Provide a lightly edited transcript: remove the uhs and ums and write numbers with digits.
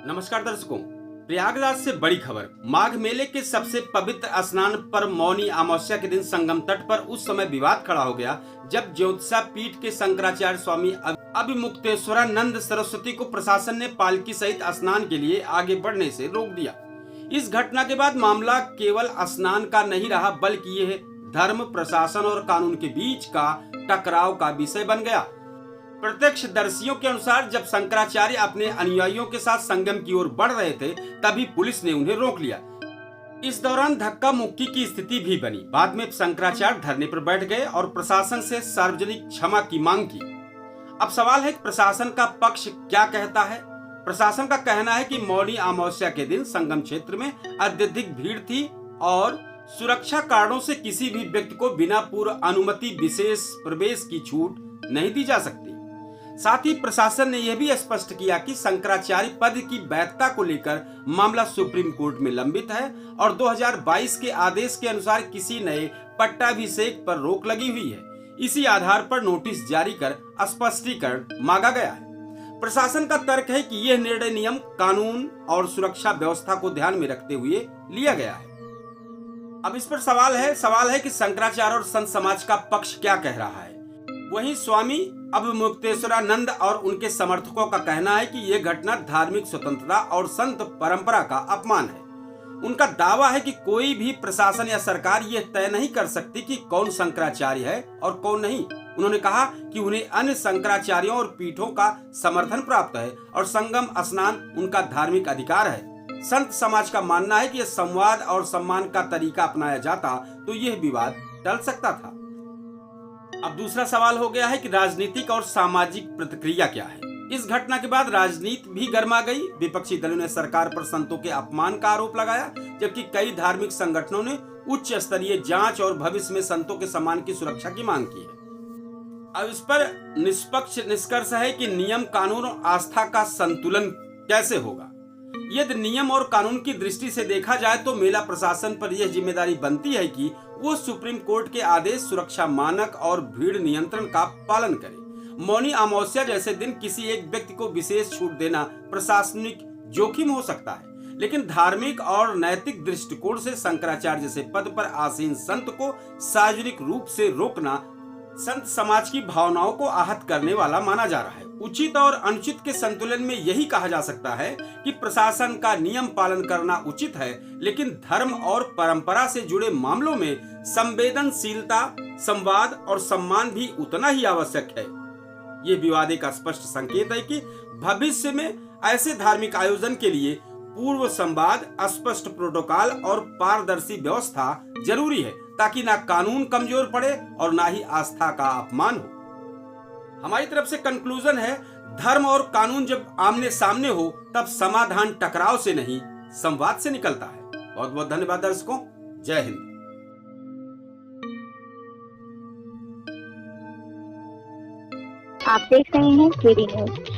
नमस्कार दर्शकों, प्रयागराज से बड़ी खबर। माघ मेले के सबसे पवित्र स्नान पर मौनी अमावस्या के दिन संगम तट पर उस समय विवाद खड़ा हो गया जब ज्योतिषा पीठ के शंकराचार्य स्वामी अभिमुक्तेश्वरानंद सरस्वती को प्रशासन ने पालकी सहित स्नान के लिए आगे बढ़ने से रोक दिया। इस घटना के बाद मामला केवल स्नान का नहीं रहा, बल्कि यह धर्म, प्रशासन और कानून के बीच का टकराव का विषय बन गया। प्रत्यक्षदर्शियों के अनुसार जब शंकराचार्य अपने अनुयायियों के साथ संगम की ओर बढ़ रहे थे, तभी पुलिस ने उन्हें रोक लिया। इस दौरान धक्का मुक्की की स्थिति भी बनी। बाद में शंकराचार्य धरने पर बैठ गए और प्रशासन से सार्वजनिक क्षमा की मांग की। अब सवाल है कि प्रशासन का पक्ष क्या कहता है। प्रशासन का कहना है कि मौनी अमावस्या के दिन संगम क्षेत्र में अत्यधिक भीड़ थी और सुरक्षा कारणों से किसी भी व्यक्ति को बिना पूर्व अनुमति विशेष प्रवेश की छूट नहीं दी जा सकती। साथ ही प्रशासन ने यह भी स्पष्ट किया कि शंकराचार्य पद की वैधता को लेकर मामला सुप्रीम कोर्ट में लंबित है और 2022 के आदेश के अनुसार किसी नए पट्टाभिषेक पर रोक लगी हुई है। इसी आधार पर नोटिस जारी कर स्पष्टीकरण मांगा गया है। प्रशासन का तर्क है कि यह निर्णय नियम, कानून और सुरक्षा व्यवस्था को ध्यान में रखते हुए लिया गया है। अब इस पर सवाल है कि शंकराचार्य और संत समाज का पक्ष क्या कह रहा है। वहीं स्वामी अभिमुक्तेश्वरानंद और उनके समर्थकों का कहना है कि यह घटना धार्मिक स्वतंत्रता और संत परंपरा का अपमान है। उनका दावा है कि कोई भी प्रशासन या सरकार यह तय नहीं कर सकती कि कौन शंकराचार्य है और कौन नहीं। उन्होंने कहा कि उन्हें अन्य शंकराचार्यों और पीठों का समर्थन प्राप्त है और संगम स्नान उनका धार्मिक अधिकार है। संत समाज का मानना है कि यह संवाद और सम्मान का तरीका अपनाया जाता तो यह विवाद टल सकता था। अब दूसरा सवाल हो गया है कि राजनीतिक और सामाजिक प्रतिक्रिया क्या है। इस घटना के बाद राजनीति भी गर्मा गई। विपक्षी दलों ने सरकार पर संतों के अपमान का आरोप लगाया, जबकि कई धार्मिक संगठनों ने उच्च स्तरीय जांच और भविष्य में संतों के सम्मान की सुरक्षा की मांग की है। अब इस पर निष्पक्ष निष्कर्ष है कि नियम, कानून और आस्था का संतुलन कैसे होगा। यदि नियम और कानून की दृष्टि से देखा जाए तो मेला प्रशासन पर यह जिम्मेदारी बनती है कि वो सुप्रीम कोर्ट के आदेश, सुरक्षा मानक और भीड़ नियंत्रण का पालन करे। मौनी अमावस्या जैसे दिन किसी एक व्यक्ति को विशेष छूट देना प्रशासनिक जोखिम हो सकता है, लेकिन धार्मिक और नैतिक दृष्टिकोण से शंकराचार्य जैसे पद पर आसीन संत को सार्वजनिक रूप से रोकना संत समाज की भावनाओं को आहत करने वाला माना जा रहा है। उचित और अनुचित के संतुलन में यही कहा जा सकता है कि प्रशासन का नियम पालन करना उचित है, लेकिन धर्म और परंपरा से जुड़े मामलों में संवेदनशीलता, संवाद और सम्मान भी उतना ही आवश्यक है। ये विवाद एक स्पष्ट संकेत है कि भविष्य में ऐसे धार्मिक आयोजन के लिए पूर्व संवाद, स्पष्ट प्रोटोकॉल और पारदर्शी व्यवस्था जरूरी है, ताकि ना कानून कमजोर पड़े और ना ही आस्था का अपमान हो। हमारी तरफ से कंक्लूजन है, धर्म और कानून जब आमने सामने हो तब समाधान टकराव से नहीं, संवाद से निकलता है। बहुत बहुत धन्यवाद दर्शकों। जय हिंद। आप देख रहे हैं केडी न्यूज।